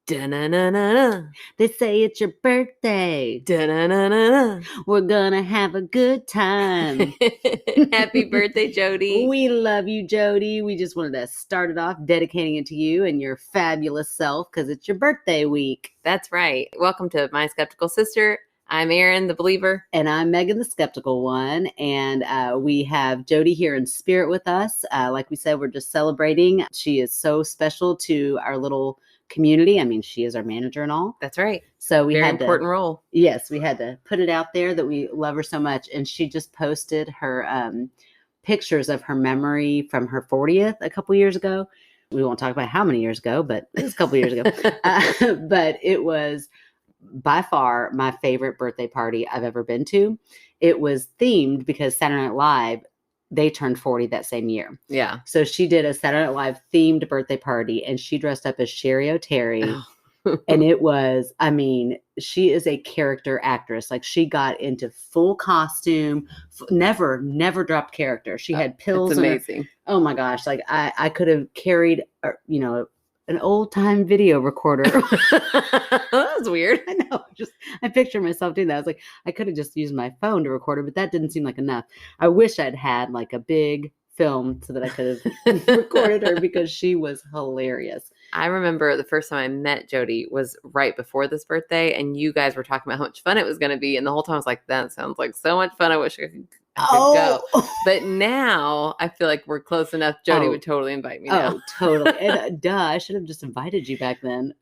Da-na-na-na-na. They say it's your birthday. Da-na-na-na-na. We're gonna have a good time. Happy birthday, Jody. We love you, Jody. We just wanted to start it off dedicating it to you and your fabulous self because it's your birthday week. That's right. Welcome to My Skeptical Sister. I'm Erin, the believer. And I'm Megan, the skeptical one. And we have Jody here in spirit with us. Like we said, we're just celebrating. She is so special to our little community. I mean, she is our manager and all. That's right. So we Very had important role. Yes, we had to put it out there that we love her so much. And she just posted her pictures of her memory from her 40th a couple years ago. We won't talk about how many years ago, but it was a couple years ago. But it was by far my favorite birthday party I've ever been to. It was themed because Saturday Night Live, they turned 40 that same year. Yeah. So she did a Saturday Night Live themed birthday party and she dressed up as Sherry O'Terry. Oh. And it was, I mean, she is a character actress. Like she got into full costume, never dropped character. She had pills. It's amazing. Oh my gosh. Like I could have carried, an old time video recorder. That was weird. I know. I picture myself doing that. I was like, I could have just used my phone to record her, but that didn't seem like enough. I wish I'd had like a big film so that I could have recorded her because she was hilarious. I remember the first time I met Jody was right before this birthday, and you guys were talking about how much fun it was going to be. And the whole time I was like, that sounds like so much fun. I wish I could go. But now I feel like we're close enough. Jody would totally invite me now. Oh, totally. And I should have just invited you back then.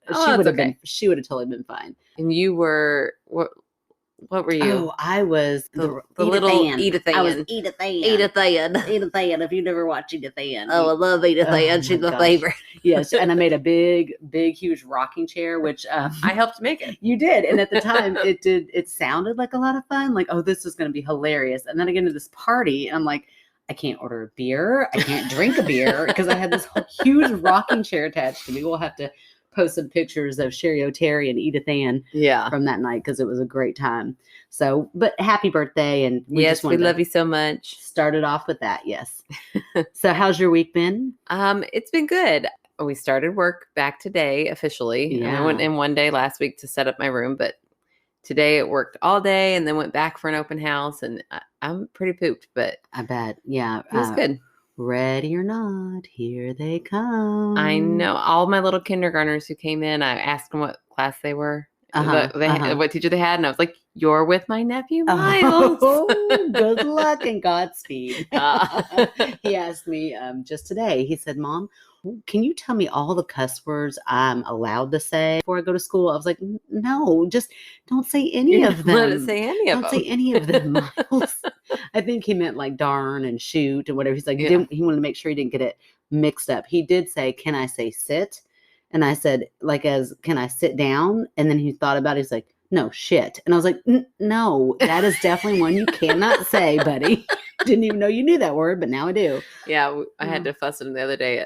She would have totally been fine. And you were, what were you? Oh, I was the little Edith Ann. I was Edith Ann. Edith Ann. Edith Ann. If you never watched Edith Ann. Oh, I love Edith Ann. She's my favorite. Yes. And I made a big, huge rocking chair, which I helped make it. You did. And at the time it sounded like a lot of fun. Like, oh, this is going to be hilarious. And then I get into this party and I'm like, I can't order a beer. I can't drink a beer because I had this huge rocking chair attached to me. We'll have to post some pictures of Sherry O'Terry and Edith Ann from that night because it was a great time. So, but happy birthday. And we love you so much. Started off with that. Yes. So how's your week been? It's been good. We started work back today officially. Yeah. I went in one day last week to set up my room, but today it worked all day and then went back for an open house and I'm pretty pooped, but I bet. Yeah. It was good. Ready or not, here they come. I know. All my little kindergartners who came in, I asked them what class they were, what teacher they had, and I was like, you're with my nephew, Miles. Oh, good luck and Godspeed. He asked me just today, he said, Mom, can you tell me all the cuss words I'm allowed to say before I go to school? I was like, no, just don't say any of them. Don't say any of them. Don't say any of them, Miles. I think he meant like darn and shoot and whatever. He's like, he wanted to make sure he didn't get it mixed up. He did say, can I say sit? And I said, can I sit down? And then he thought about it. He's like, no, shit. And I was like, no, that is definitely one you cannot say, buddy. Didn't even know you knew that word, but now I do. Yeah, I had to fuss at him the other day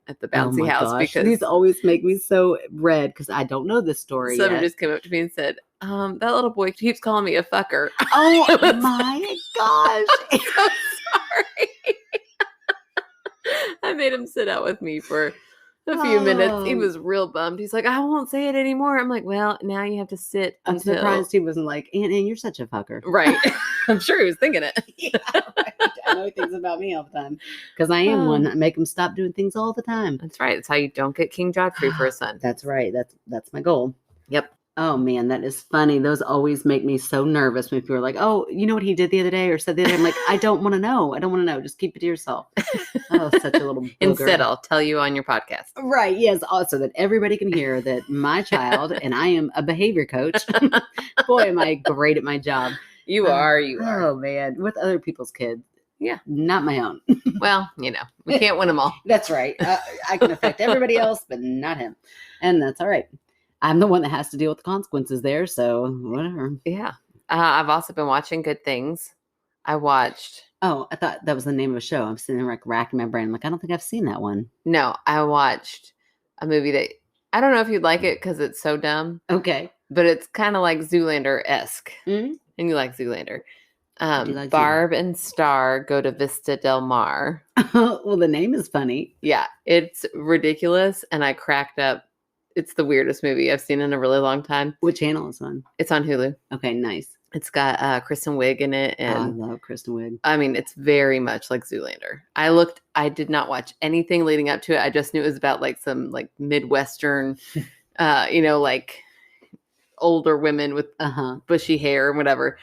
at the bouncy house because these always make me so red because I don't know this story. Someone just came up to me and said, that little boy keeps calling me a fucker. Oh my gosh. I'm so sorry. I made him sit out with me for a few minutes. He was real bummed. He's like, I won't say it anymore. I'm like, well, now you have to sit. I'm surprised he wasn't like, Aunt, you're such a fucker. Right. I'm sure he was thinking it. Yeah, right. I know he thinks about me all the time because I am one. I make him stop doing things all the time. That's right. That's how you don't get King Godfrey for a son. That's right. That's my goal. Yep. Oh man, that is funny. Those always make me so nervous when people are like, oh, you know what he did the other day or said the other day? I'm like, I don't want to know. I don't want to know. Just keep it to yourself. Oh, such a little booger. Instead, I'll tell you on your podcast. Right. Yes. Also that everybody can hear that my child, and I am a behavior coach. Boy, am I great at my job. You are. Oh man. With other people's kids. Yeah. Not my own. Well, we can't win them all. That's right. I can affect everybody else, but not him. And that's all right. I'm the one that has to deal with the consequences there. So whatever. Yeah. I've also been watching Good Things. I watched. Oh, I thought that was the name of a show. I'm sitting there like racking my brain. Like, I don't think I've seen that one. No, I watched a movie that I don't know if you'd like it because it's so dumb. Okay. But it's kind of like Zoolander-esque. Mm-hmm. And you like Zoolander. Barb and Star go to Vista Del Mar. Well, the name is funny. Yeah, it's ridiculous. And I cracked up It's the weirdest movie I've seen in a really long time. What channel is on? It's on Hulu. Okay, nice. It's got Kristen Wiig in it, I and love Kristen Wiig. I mean, it's very much like Zoolander. I did not watch anything leading up to it. I just knew it was about like some like Midwestern, like older women with bushy hair and whatever.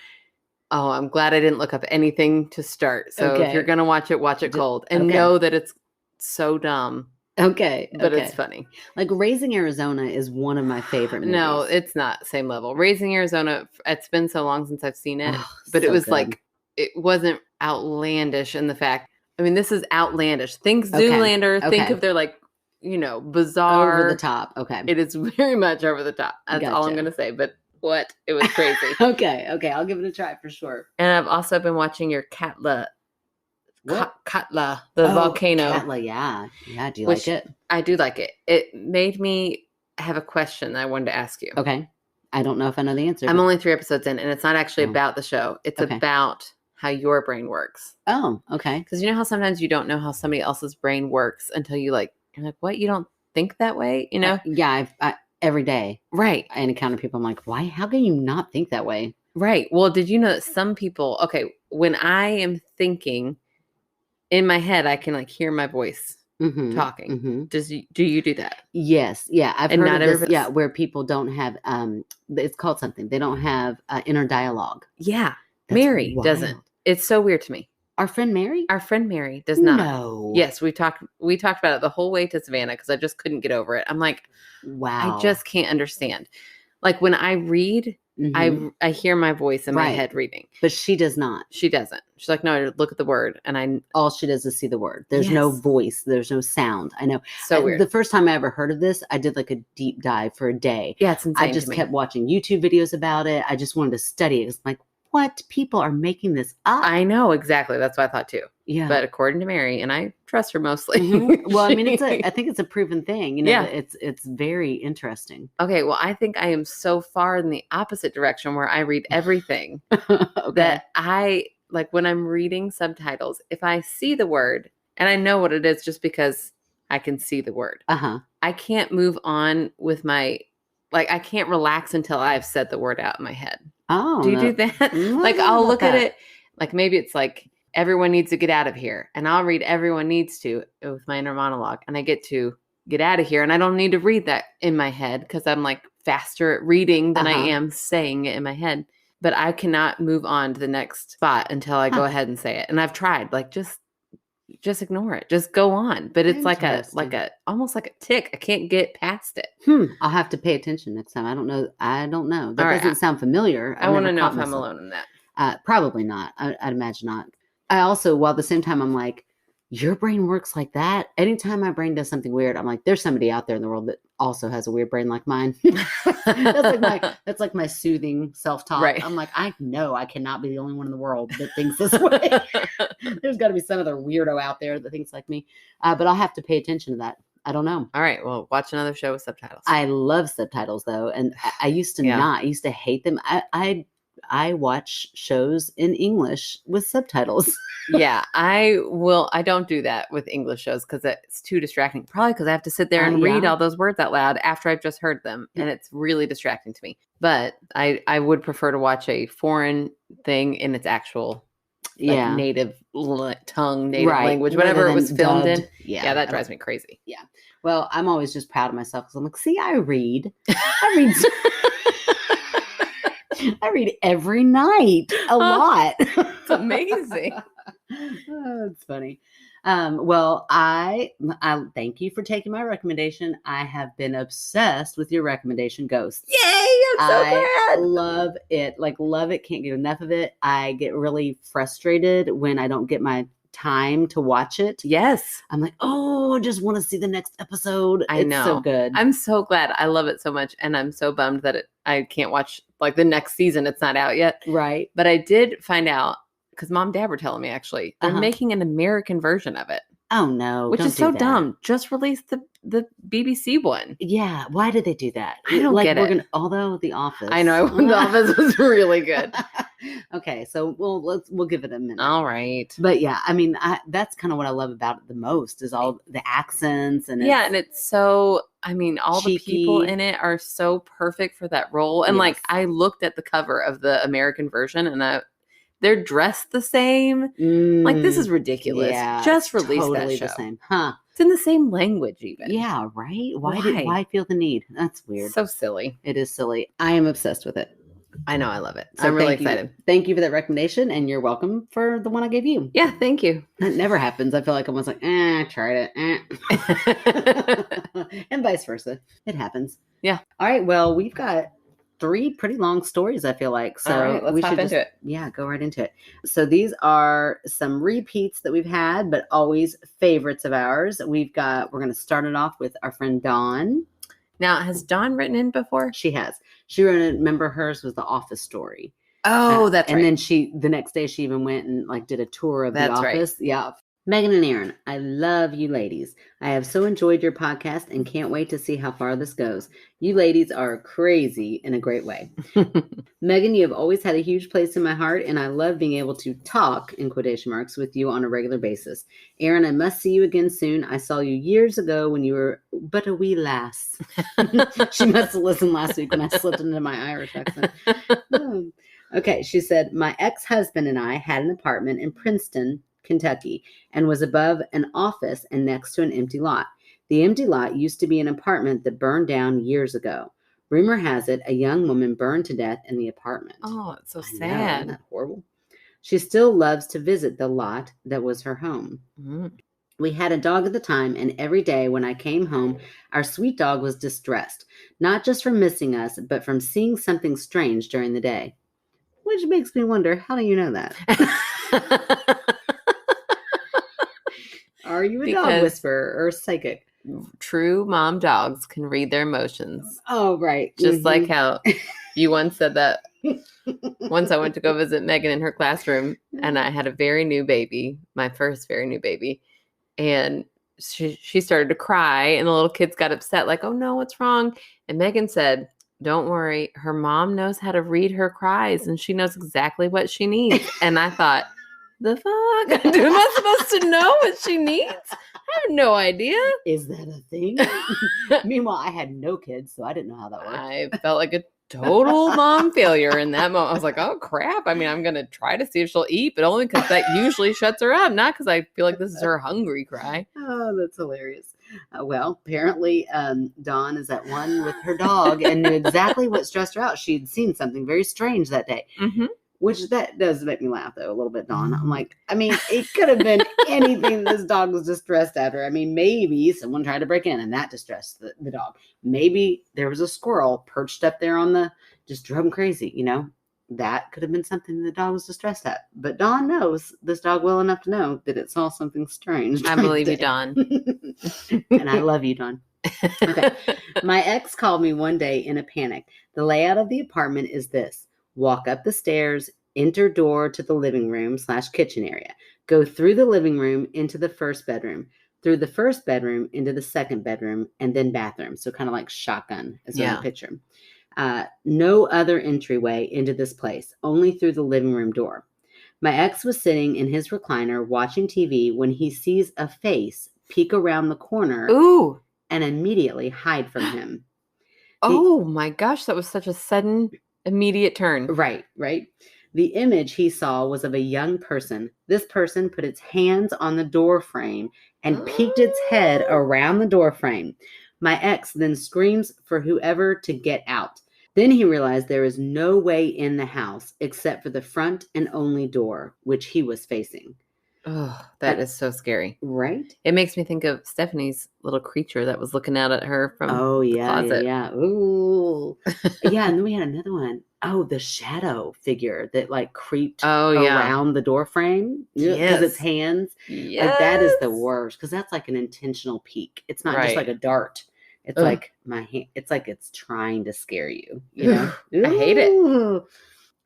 Oh, I'm glad I didn't look up anything to start. So if you're going to watch it cold and know that it's so dumb. Okay. But it's funny. Like Raising Arizona is one of my favorite movies. No, it's not same level. Raising Arizona, it's been so long since I've seen it, but so it was good. like, it wasn't outlandish in the fact. I mean, this is outlandish. Think Zoolander. Think if they're like, bizarre. Over the top. Okay. It is very much over the top. That's all I'm going to say. But what? It was crazy. Okay. I'll give it a try for sure. And I've also been watching your Katla. Katla, the volcano. Katla, yeah. Yeah, do you like it? I do like it. It made me have a question I wanted to ask you. Okay. I don't know if I know the answer. I'm only 3 episodes in, and it's not actually about the show. It's about how your brain works. Oh, okay. Because you know how sometimes you don't know how somebody else's brain works until you're like, what? You don't think that way? Yeah, I every day. Right. I encounter people, I'm like, why? How can you not think that way? Right. Well, did you know that some people, when I am thinking in my head, I can like hear my voice talking. Do you do that? Yes. Yeah. I've heard of this. Yeah. Where people don't have, it's called something. They don't have inner dialogue. Yeah. Mary doesn't. It's so weird to me. Our friend Mary? Our friend Mary does not. No. Yes. We talked about it the whole way to Savannah because I just couldn't get over it. I'm like, wow. I just can't understand. Like when I read, I hear my voice in my head reading. But she does not. She doesn't. She's like, no, look at the word. And all she does is see the word. There's no voice. There's no sound. I know. So weird. The first time I ever heard of this, I did like a deep dive for a day. Yeah, it's insane. I just kept watching YouTube videos about it. I just wanted to study it. It's like, what? People are making this up. I know, exactly. That's what I thought too. Yeah. But according to Mary, and I trust her mostly. Well, I mean, I think it's a proven thing. It's very interesting. Okay. Well, I think I am so far in the opposite direction where I read everything that I like when I'm reading subtitles, if I see the word and I know what it is just because I can see the word, I can't move on with I can't relax until I've said the word out in my head. Oh, do you do that? Like I'll look at it, like maybe it's like everyone needs to get out of here, and I'll read everyone needs to with my inner monologue, and I get to get out of here, and I don't need to read that in my head because I'm like faster at reading than I am saying it in my head. But I cannot move on to the next spot until I go ahead and say it. And I've tried, like just ignore it, just go on. But it's like a almost like a tick. I can't get past it. I'll have to pay attention next time. I don't know. That doesn't sound familiar. I want to know if I'm alone in that. Probably not. I'd imagine not. I also, while at the same time, I'm like, your brain works like that. Anytime my brain does something weird, I'm like, there's somebody out there in the world that also has a weird brain like mine. That's like my soothing self-talk. Right. I'm like, I know I cannot be the only one in the world that thinks this way. There's got to be some other weirdo out there that thinks like me. But I'll have to pay attention to that. I don't know. All right. Well, watch another show with subtitles. I love subtitles though. And I used to not. I used to hate them. I watch shows in English with subtitles. Yeah, I will. I don't do that with English shows because it's too distracting. Probably because I have to sit there and read all those words out loud after I've just heard them. And it's really distracting to me. But I would prefer to watch a foreign thing in its actual native tongue, native language, whatever it was filmed in. Yeah, that drives me crazy. Yeah. Well, I'm always just proud of myself because I'm like, see, I read. I read every night a lot. It's amazing. It's funny. Well, I thank you for taking my recommendation. I have been obsessed with your recommendation, Ghosts. Yay! I'm so glad. Love it. Love it. Can't get enough of it. I get really frustrated when I don't get my time to watch it. Yes. I'm like, I just want to see the next episode. I know. It's so good. I'm so glad. I love it so much. And I'm so bummed that I can't watch the next season. It's not out yet. Right. But I did find out because Mom and Dad were telling me actually, they're making an American version of it. Oh no. Which is so dumb. Just release the BBC one. Yeah. Why did they do that? I don't get it. Although The Office. I know. The Office was really good. Okay, so we'll give it a minute. All right. But yeah, I mean, that's kind of what I love about it the most is all the accents and yeah, and it's so. I mean, all the people cheeky. in it are so perfect for that role. And like, Yes. I looked at the cover of the American version, and they're dressed the same. Like, this is ridiculous. Yeah, Just it's release totally that the show. same, huh? It's in the same language, even. Yeah, right. Why? Why feel the need? That's weird. So silly. It is silly. I am obsessed with it. I know. I love it. So I'm really thank you. excited. Thank you for that recommendation, and you're welcome for the one I gave you. Yeah, thank you. That never happens. I feel like I'm almost like, I tried it. And vice versa. It happens. Yeah. All right. Well, we've got 3 pretty long stories, I feel like. So All right, let's we hop should into it. Yeah, go right into it. So these are some repeats that we've had, but always favorites of ours. We're going to start it off with our friend Dawn. Now, has Dawn written in before? She has. She wrote it. Remember, hers was the Office Story. Oh, that's and right. then the next day she even went and like did a tour of the That's right. office. Yeah. Megan and Aaron, I love you ladies. I have so enjoyed your podcast and can't wait to see how far this goes. You ladies are crazy in a great way. Megan, you have always had a huge place in my heart, and I love being able to talk, in quotation marks, with you on a regular basis. Aaron, I must see you again soon. I saw you years ago when you were but a wee lass. She must have listened last week when I slipped into my Irish accent. Okay, she said, my ex-husband and I had an apartment in Princeton, Kentucky, and was above an office and next to an empty lot. The empty lot used to be an apartment that burned down years ago. Rumor has it a young woman burned to death in the apartment. Oh, it's so I know, sad. isn't that horrible? She still loves to visit the lot that was her home. Mm. We had a dog at the time, and every day when I came home, our sweet dog was distressed, not just from missing us, but from seeing something strange during the day. Which makes me wonder, how do you know that? Are you a dog whisperer or a psychic? True mom dogs can read their emotions. Oh, right. Just like how you once said that. Once I went to go visit Megan in her classroom, and I had a very new baby, my first very new baby, and she started to cry, and the little kids got upset, like, oh no, what's wrong? And Megan said, don't worry, her mom knows how to read her cries, and she knows exactly what she needs. And I thought, the fuck? Am I supposed to know what she needs? I have no idea. Is that a thing? Meanwhile, I had no kids, so I didn't know how that worked. I felt like a total mom failure in that moment. I was like, oh crap. I mean, I'm going to try to see if she'll eat, but only because that usually shuts her up, not because I feel like this is her hungry cry. Oh, that's hilarious. Well, apparently Dawn is at one with her dog and knew exactly what stressed her out. She'd seen something very strange that day. Mm-hmm. Which that does make me laugh, though, a little bit, Dawn. I'm like, I mean, it could have been anything this dog was distressed after. I mean, maybe someone tried to break in and that distressed the dog. Maybe there was a squirrel perched up there just drove him crazy, you know? That could have been something the dog was distressed at. But Dawn knows this dog well enough to know that it saw something strange. I believe you, Dawn. And I love you, Dawn. Okay. My ex called me one day in a panic. The layout of the apartment is this. Walk up the stairs, enter door to the living room / kitchen area. Go through the living room into the first bedroom, through the first bedroom into the second bedroom, and then bathroom. So kind of like shotgun is what I picture. No other entryway into this place, only through the living room door. My ex was sitting in his recliner watching TV when he sees a face peek around the corner. Ooh. And immediately hide from him. Oh my gosh, that was such a sudden, immediate turn. Right. The image he saw was of a young person. This person put its hands on the door frame and peeked its head around the door frame. My ex then screams for whoever to get out. Then he realized there is no way in the house except for the front and only door, which he was facing. Oh, that is so scary. Right? It makes me think of Stephanie's little creature that was looking out at her from the closet. Yeah. Ooh. Yeah, and then we had another one. Oh, the shadow figure that like creeped around the door frame. Because its hands. Yes. Like that is the worst. Because that's like an intentional peek. It's not just like a dart. It's like my hand. It's like it's trying to scare you. You know? I hate it.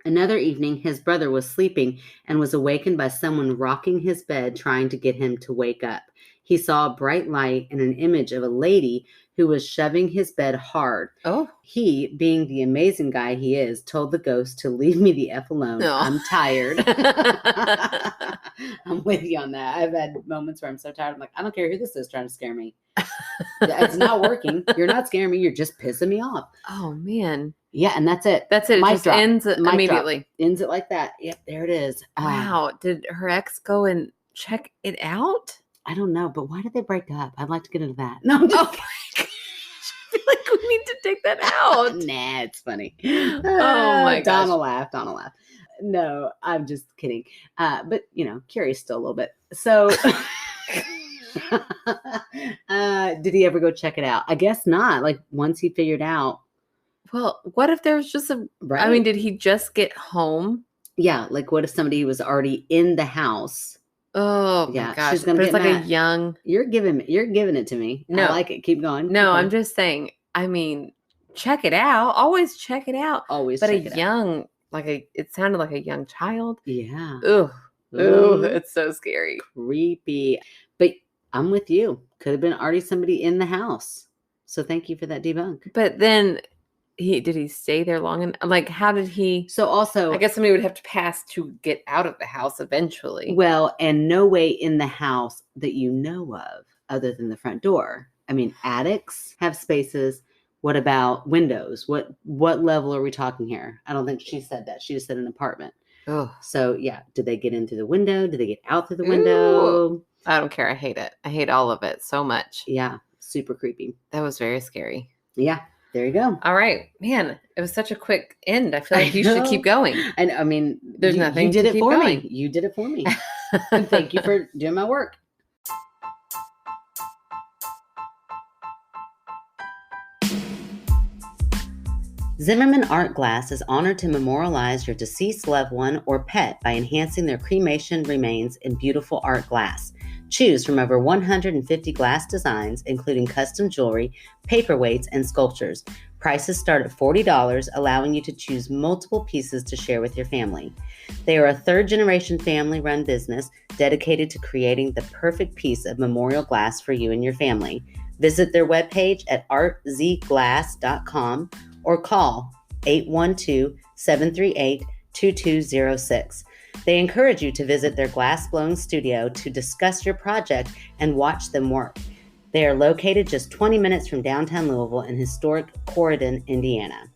Another evening, his brother was sleeping and was awakened by someone rocking his bed, trying to get him to wake up. he saw a bright light and an image of a lady who was shoving his bed hard. Oh. He, being the amazing guy he is, told the ghost to leave me the F alone. No. I'm tired. I'm with you on that. I've had moments where I'm so tired. I'm like, I don't care who this is trying to scare me. It's not working. You're not scaring me. You're just pissing me off. Oh, man. Yeah, and that's it. That's it. It Mic just drop. ends Mic drop. immediately. Ends it like that. Yep, there it is. Wow. Did her ex go and check it out? I don't know, but why did they break up? I'd like to get into that. No, I'm just Oh, my gosh. I feel like we need to take that out. Nah, it's funny. Oh, my gosh. Donna laughed. No, I'm just kidding. But, curious still a little bit. So, did he ever go check it out? I guess not. Like, once he figured out. Well, what if there was just Right. I mean, did he just get home? Yeah, like, what if somebody was already in the house? Oh, Yeah, my gosh. she's gonna But it's get like mad. a young... You're giving it to me. No. I like it. Keep going. No, Keep I'm going. just saying, I mean, check it out. Always check it out. Always But check it out. young, it sounded like a young child. Yeah. Ugh. Ooh, Ooh, it's so scary. creepy. But I'm with you. Could have been already somebody in the house. So thank you for that debunk. But then did he stay there long enough? Like, how did he? So also, I guess somebody would have to pass to get out of the house eventually. well, and no way in the house that you know of other than the front door. I mean, attics have spaces. What about windows? What level are we talking here? I don't think she said that. She just said an apartment. Oh, So yeah, did they get in through the window? Did they get out through the window? I don't care. I hate it. I hate all of it so much. Yeah, super creepy. That was very scary. Yeah, there you go. All right, man. It was such a quick end. I feel like I you should know. keep going. And I mean, There's you, nothing You did to it keep for going. me. You did it for me. And thank you for doing my work. Zimmerman Art Glass is honored to memorialize your deceased loved one or pet by enhancing their cremation remains in beautiful art glass. Choose from over 150 glass designs, including custom jewelry, paperweights, and sculptures. Prices start at $40, allowing you to choose multiple pieces to share with your family. They are a third-generation family-run business dedicated to creating the perfect piece of memorial glass for you and your family. Visit their webpage at artzglass.com or call 812-738-2206. They encourage you to visit their glass-blowing studio to discuss your project and watch them work. They are located just 20 minutes from downtown Louisville in historic Corydon, Indiana.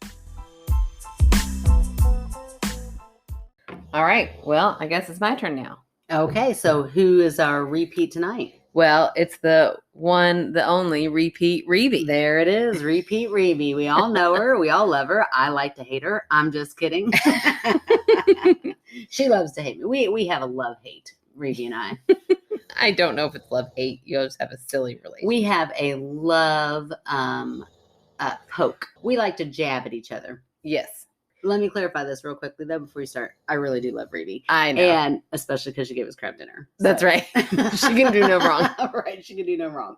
All right. Well, I guess it's my turn now. Okay, so who is our repeat tonight? Well, it's the one, the only repeat Reby. There it is, repeat Reby. We all know her. We all love her. I like to hate her. I'm just kidding. She loves to hate me. We have a love-hate, Reby and I. I don't know if it's love-hate. You just have a silly relationship. We have a love poke. We like to jab at each other. Yes. Let me clarify this real quickly, though, before you start. I really do love Reby. I know. And especially because she gave us crab dinner. That's right. She can do no wrong. Right. She can do no wrong.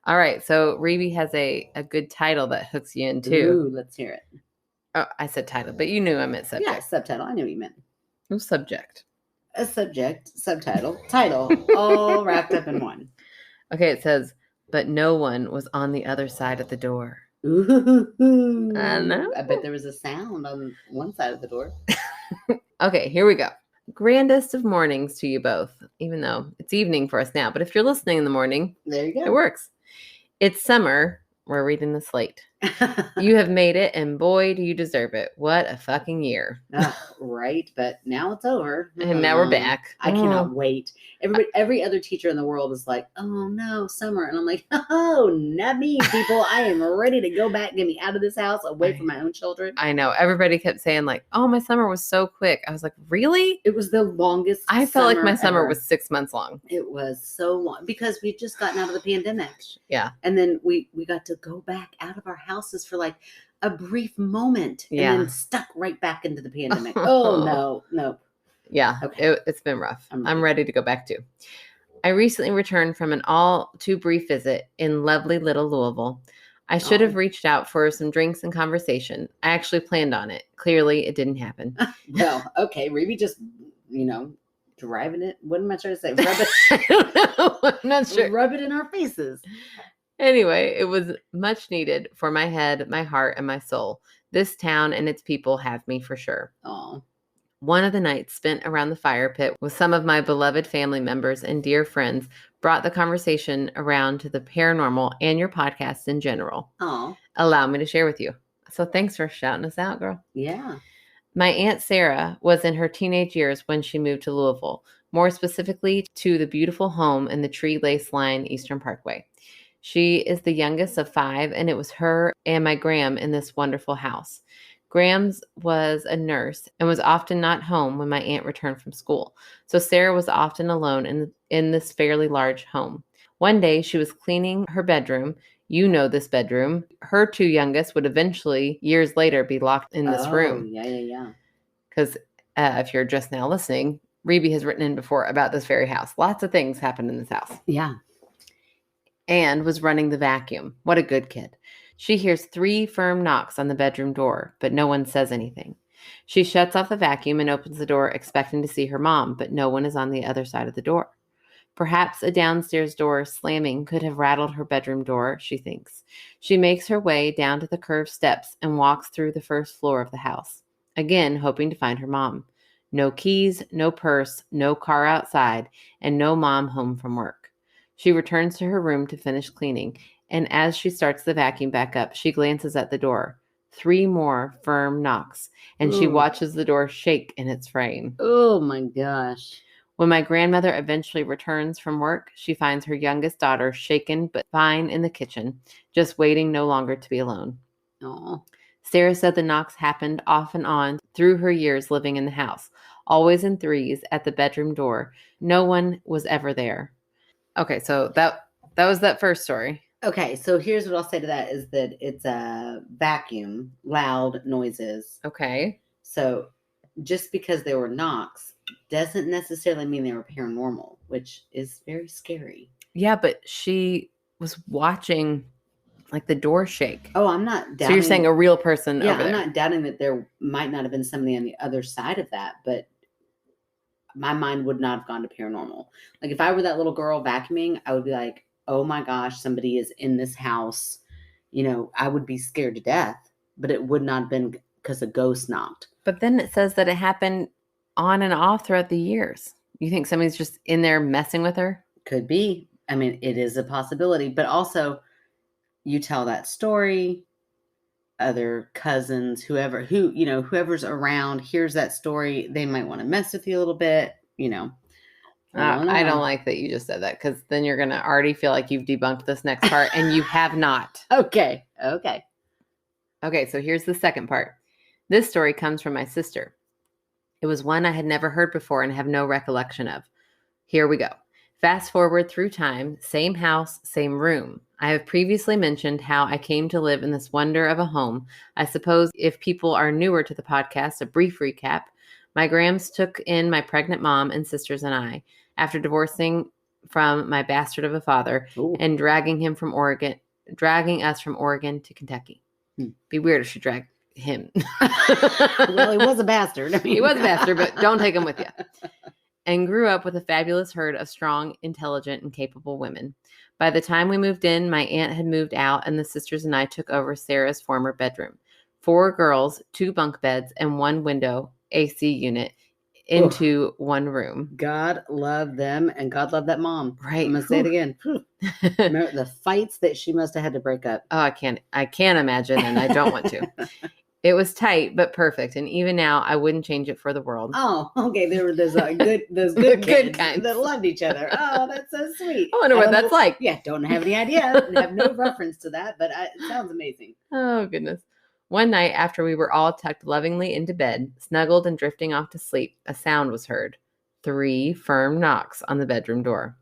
All right. So Reby has a good title that hooks you in, too. Ooh, let's hear it. Oh, I said title, but you knew I meant subject. Yeah, subtitle. I knew what you meant. Who's subject? A subject, subtitle, title, all wrapped up in one. Okay, it says, but no one was on the other side of the door. Ooh. I know. I bet there was a sound on one side of the door. Okay, here we go. Grandest of mornings to you both, even though it's evening for us now. But if you're listening in the morning, There you go. it works. It's summer. We're reading the slate. You have made it, and boy, do you deserve it. What a fucking year. Right, but now it's over. And now we're back. I cannot wait. Every other teacher in the world is like, oh no, summer. And I'm like, oh, not me, people. I am ready to go back, get me out of this house, away from my own children. I know. Everybody kept saying, like, oh, my summer was so quick. I was like, really? It was the longest I felt like my summer ever. was 6 months long. It was so long because we'd just gotten out of the pandemic. Yeah. And then we got to go back out of our houses for like a brief moment. Yeah. And then stuck right back into the pandemic. Oh, no. Yeah, Okay. it's been rough. I'm I'm ready to go back to. I recently returned from an all too brief visit in lovely little Louisville. I should have reached out for some drinks and conversation. I actually planned on it. Clearly, it didn't happen. Well, okay. Reby just, driving it. What am I trying to say? Rub it. I don't know. I'm not sure. Rub it in our faces. Anyway, it was much needed for my head, my heart, and my soul. This town and its people have me for sure. Oh, One of the nights spent around the fire pit with some of my beloved family members and dear friends brought the conversation around to the paranormal and your podcast in general. oh, Allow me to share with you. So thanks for shouting us out, girl. yeah. My Aunt Sarah was in her teenage years when she moved to Louisville, more specifically to the beautiful home in the tree lace line Eastern Parkway. She is the youngest of 5, and it was her and my Gram in this wonderful house. Grams was a nurse and was often not home when my aunt returned from school, so Sarah was often alone in this fairly large home. One day, she was cleaning her bedroom. You know this bedroom. Her 2 youngest would eventually, years later, be locked in this room. Yeah. Because if you're just now listening, Reby has written in before about this very house. Lots of things happened in this house. Yeah. And was running the vacuum. What a good kid. She hears 3 firm knocks on the bedroom door, but no one says anything. She shuts off the vacuum and opens the door, expecting to see her mom, but no one is on the other side of the door. Perhaps a downstairs door slamming could have rattled her bedroom door, she thinks. She makes her way down to the curved steps and walks through the first floor of the house, again hoping to find her mom. No keys, no purse, no car outside, and no mom home from work. She returns to her room to finish cleaning, and as she starts the vacuum back up, she glances at the door. 3 more firm knocks, and she Ooh. watches the door shake in its frame. Oh my gosh. When my grandmother eventually returns from work, she finds her youngest daughter shaken but fine in the kitchen, just waiting no longer to be alone. Oh. Sarah said the knocks happened off and on through her years living in the house, always in 3s at the bedroom door. No one was ever there. Okay, so that was that first story. Okay, so here's what I'll say to that is that it's a vacuum, loud noises. Okay. So just because there were knocks doesn't necessarily mean they were paranormal, which is very scary. Yeah, but she was watching like the door shake. Oh, I'm not doubting. So you're saying a real person yeah, over there. I'm not doubting that there might not have been somebody on the other side of that, but my mind would not have gone to paranormal. Like if I were that little girl vacuuming, I would be like, oh my gosh, somebody is in this house. You know, I would be scared to death, but it would not have been because a ghost knocked. But then it says that it happened on and off throughout the years. You think somebody's just in there messing with her? Could be. I mean, it is a possibility, but also you tell that story, other cousins, whoever's around hears that story, they might want to mess with you a little bit, I don't like that you just said that, because then you're going to already feel like you've debunked this next part, and you have not. Okay, so here's the second part. This story comes from my sister. It was one I had never heard before and have no recollection of. Here we go. Fast forward through time, same house, same room. I have previously mentioned how I came to live in this wonder of a home. I suppose if people are newer to the podcast, a brief recap. My Grams took in my pregnant mom and sisters and I, after divorcing from my bastard of a father. Ooh. And dragging us from Oregon to Kentucky. Be weird if she dragged him. Well, he was a bastard. He was a bastard, but don't take him with you. And grew up with a fabulous herd of strong, intelligent, and capable women. By the time we moved in, my aunt had moved out, and the sisters and I took over Sarah's former bedroom. 4 girls, 2 bunk beds, and 1 window AC unit into one room. God love them, and God love that mom. Right. I'm gonna say it again. Remember the fights that she must have had to break up. Oh, I can't imagine, and I don't want to. It was tight, but perfect. And even now, I wouldn't change it for the world. Oh, okay. There were those good Good kids kinds. that loved each other. Oh, that's so sweet. I wonder what that's like. Yeah, don't have any idea. Have no reference to that, but it sounds amazing. Oh, goodness. One night, after we were all tucked lovingly into bed, snuggled and drifting off to sleep, a sound was heard. 3 firm knocks on the bedroom door.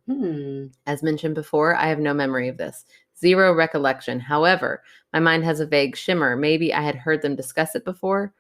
As mentioned before, I have no memory of this. 0 recollection. However, my mind has a vague shimmer. Maybe I had heard them discuss it before.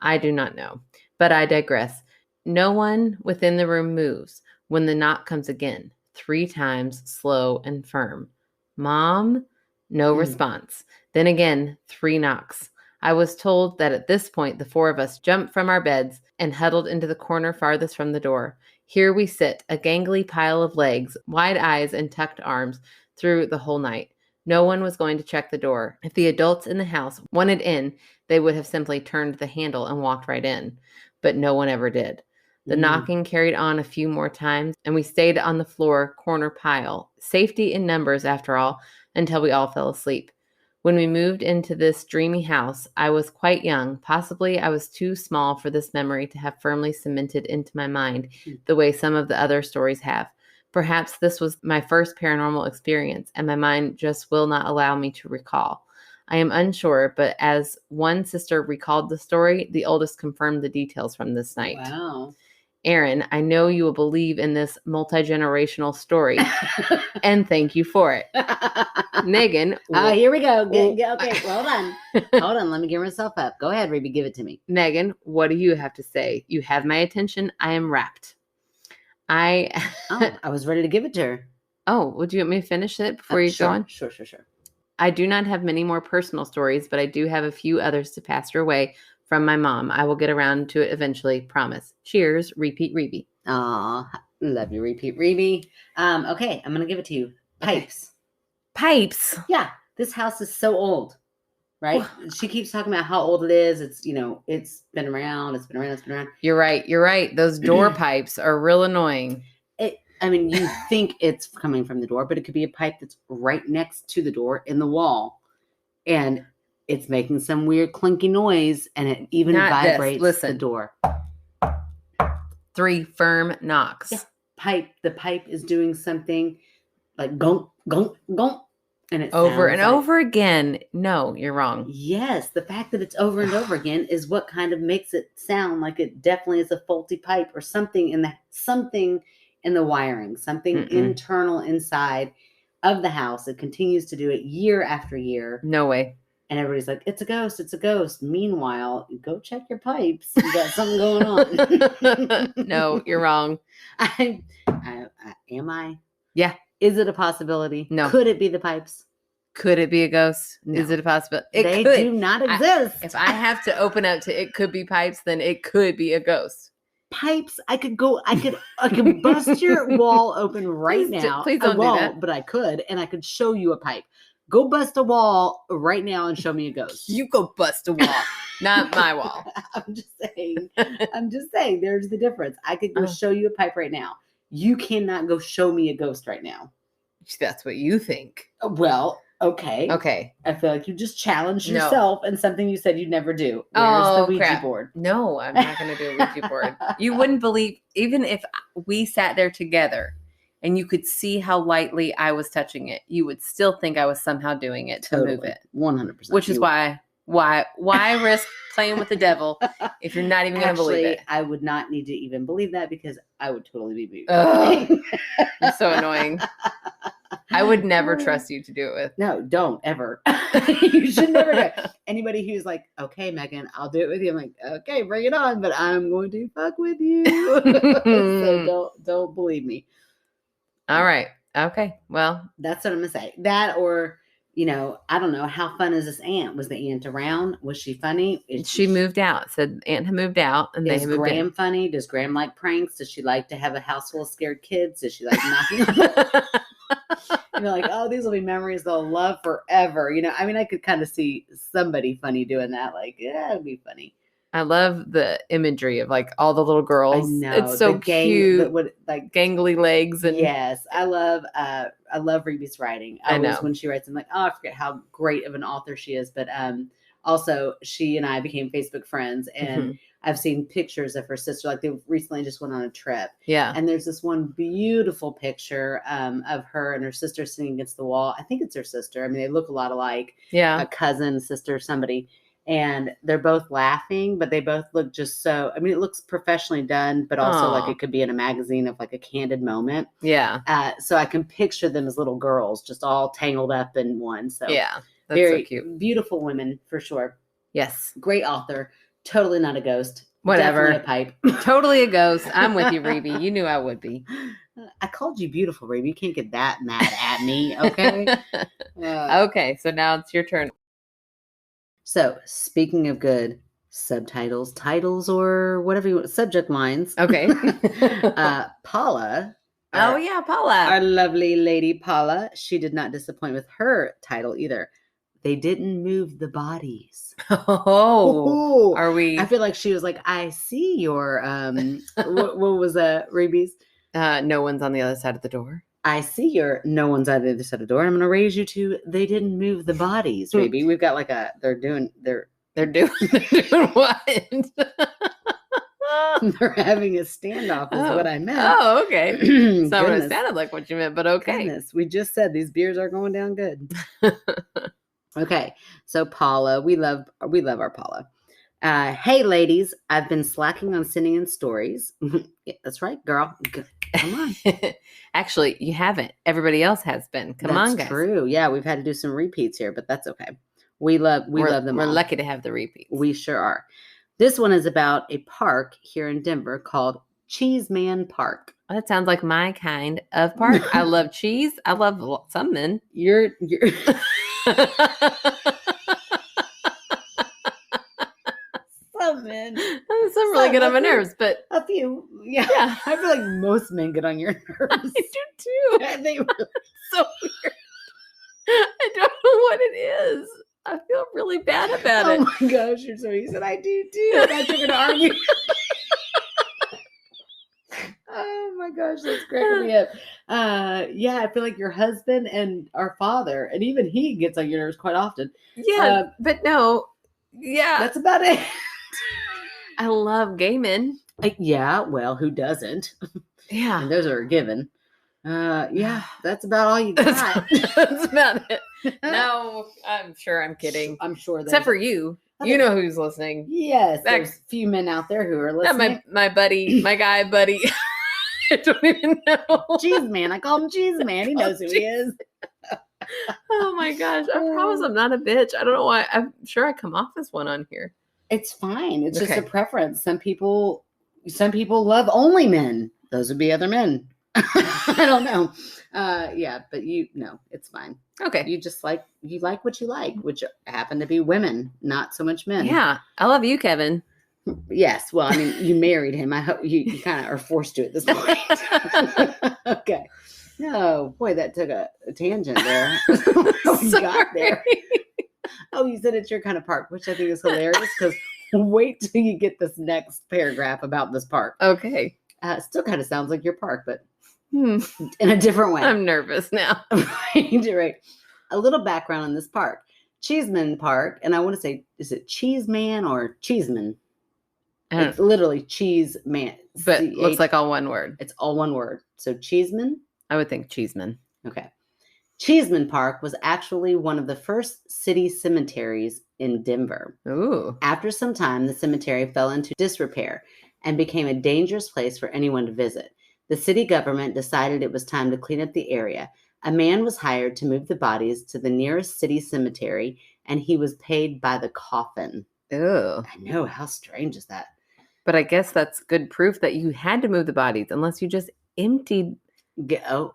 I do not know. But I digress. No one within the room moves when the knock comes again. 3 times, slow and firm. Mom? No response. Then again, 3 knocks. I was told that at this point, the 4 of us jumped from our beds and huddled into the corner farthest from the door. Here we sit, a gangly pile of legs, wide eyes, and tucked arms through the whole night. No one was going to check the door. If the adults in the house wanted in, they would have simply turned the handle and walked right in. But no one ever did. The knocking carried on a few more times, and we stayed on the floor corner pile. Safety in numbers, after all, until we all fell asleep. When we moved into this dreamy house, I was quite young. Possibly I was too small for this memory to have firmly cemented into my mind the way some of the other stories have. Perhaps this was my first paranormal experience, and my mind just will not allow me to recall. I am unsure, but as one sister recalled the story, the oldest confirmed the details from this night. Wow. Aaron, I know you will believe in this multi-generational story, and thank you for it. Megan. Here we go. Okay, well done. Hold on, let me get myself up. Go ahead, Ruby, give it to me. Megan, what do you have to say? You have my attention. I am rapt. I was ready to give it to her. Oh, would you want me to finish it before you go on? Sure. I do not have many more personal stories, but I do have a few others to pass your way from my mom. I will get around to it eventually, promise. Cheers, Repeat Reby. Aw, love you, Repeat Reby. Okay, I'm going to give it to you. Pipes. Pipes? Yeah, this house is so old, right? She keeps talking about how old it is. It's, it's been around. You're right. Those door pipes are real annoying. You think it's coming from the door, but it could be a pipe that's right next to the door in the wall. And it's making some weird clinky noise, and it even vibrates the door. 3 firm knocks. Yeah. The pipe is doing something like gunk, gunk, gunk. And it over and over again. No, you're wrong. Yes, the fact that it's over and over again is what kind of makes it sound like it definitely is a faulty pipe or something in the wiring, something internal inside of the house. It continues to do it year after year. No way. And everybody's like, it's a ghost. Meanwhile, go check your pipes. You got something going on. No, you're wrong. Am I? Yeah. Is it a possibility? No. Could it be the pipes? Could it be a ghost? No. Is it a possibility? They do not exist. If I have to open up to it could be pipes, then it could be a ghost. Pipes, I could bust your wall open right now. Please don't do that. But I could, and I could show you a pipe. Go bust a wall right now and show me a ghost. You go bust a wall, not my wall. I'm just saying. There's the difference. I could go show you a pipe right now. You cannot go show me a ghost right now. That's what you think. Well, okay. Okay. I feel like you just challenged yourself and something you said you'd never do. Where's the Ouija board? No, I'm not going to do a Ouija board. You wouldn't believe, even if we sat there together and you could see how lightly I was touching it, you would still think I was somehow doing it to move it. 100%. Which is why risk playing with the devil if you're not even going to believe it? I would not need to even believe that because I would totally be moved. You're so annoying. I would never trust you to do it with. No, don't ever. You should never do it. Anybody who's like, okay, Megan, I'll do it with you. I'm like, okay, bring it on, but I'm going to fuck with you. So don't believe me. All right. Okay. Well, that's what I'm going to say. That or, I don't know. How fun is this aunt? Was the aunt around? Was she funny? She moved out. Said aunt had moved out and they moved Graham in. Funny? Does Graham like pranks? Does she like to have a house full of scared kids? Does she like knocking and they're like, oh, these will be memories they'll love forever. I could kind of see somebody funny doing that. Like, yeah, it'd be funny. I love the imagery of like all the little girls. I know. It's so cute. Like gangly legs and yes, I love Reby's writing. I know when she writes, I'm like, oh, I forget how great of an author she is. But also she and I became Facebook friends, and I've seen pictures of her sister. Like they recently just went on a trip. Yeah, and there's this one beautiful picture of her and her sister sitting against the wall. I think it's her sister. I mean, they look a lot alike. Yeah, a cousin, sister, somebody. And they're both laughing, but they both look just so, it looks professionally done, but also like it could be in a magazine of like a candid moment. Yeah. So I can picture them as little girls, just all tangled up in one. So yeah, that's very so cute. Beautiful women for sure. Yes. Great author. Totally not a ghost. Whatever. Definitely a pipe. Totally a ghost. I'm with you, Reby. You knew I would be. I called you beautiful, Reby. You can't get that mad at me. Okay. Okay. So now it's your turn. So, speaking of good, subtitles, titles, or whatever you want, subject lines. Okay. Paula. Oh yeah, Paula. Our lovely lady Paula. She did not disappoint with her title either. They didn't move the bodies. Oh, are we? I feel like she was like, I see your what was that, Rabies? No one's on the other side of the door. I see your no one's on the other side of the door. I'm gonna raise you to they didn't move the bodies, Raby. We've got like they're doing what? They're having a standoff is what I meant. Oh, okay. It's not what it sounded like what you meant, but okay. Goodness, we just said these beers are going down good. Okay, so Paula, we love our Paula. Hey ladies, I've been slacking on sending in stories. Yeah, that's right, girl. Come on. Actually, you haven't. Everybody else has been. Come on, guys. That's true. Yeah, we've had to do some repeats here, but that's okay. We love them. We're all. lucky to have the repeats. We sure are. This one is about a park here in Denver called Cheeseman Park. Oh, that sounds like my kind of park. I love cheese. I love some men. You're some men. Some really get on my nerves, but a few. Yeah. I feel like most men get on your nerves. I do too. They really so weird. I don't know what it is. I feel really bad about it. Oh my gosh, you're so easy. I do too. I thought you were gonna argue. Oh my gosh, that's cracking me up. Yeah, I feel like your husband and our father, and even he gets on your nerves quite often. Yeah, but no. Yeah. That's about it. I love gay men. Yeah, well, who doesn't? Yeah. And those are a given. Yeah, that's about all you got. That's about it. No, I'm sure I'm kidding. I'm sure. Except for you. You know who's listening. Yes, there's a few men out there who are listening. My buddy, my guy buddy. I don't even know. Cheese man. I call him Cheese Man. He knows who he is. Oh my gosh. I promise I'm not a bitch. I don't know why. I'm sure I come off as one on here. It's fine. It's just a preference. Some people love only men. Those would be other men. I don't know. Yeah, but it's fine. Okay. You like what you like, which happen to be women, not so much men. Yeah. I love you, Kevin. Yes. Well, I mean, you married him. I hope you kind of are forced to at this point. Okay. No, boy, that took a tangent there. We got there. Oh, you said it's your kind of park, which I think is hilarious because wait till you get this next paragraph about this park. Okay. Still kind of sounds like your park, but in a different way. I'm nervous now. Right. A little background on this park. Cheeseman Park, and I want to say, is it Cheeseman or Cheeseman? It's literally Cheeseman. But looks like all one word. It's all one word. So Cheeseman? I would think Cheeseman. Okay. Cheeseman Park was actually one of the first city cemeteries in Denver. Ooh. After some time, the cemetery fell into disrepair and became a dangerous place for anyone to visit. The city government decided it was time to clean up the area. A man was hired to move the bodies to the nearest city cemetery, and he was paid by the coffin. Ooh. I know. How strange is that? But I guess that's good proof that you had to move the bodies unless you just emptied. No.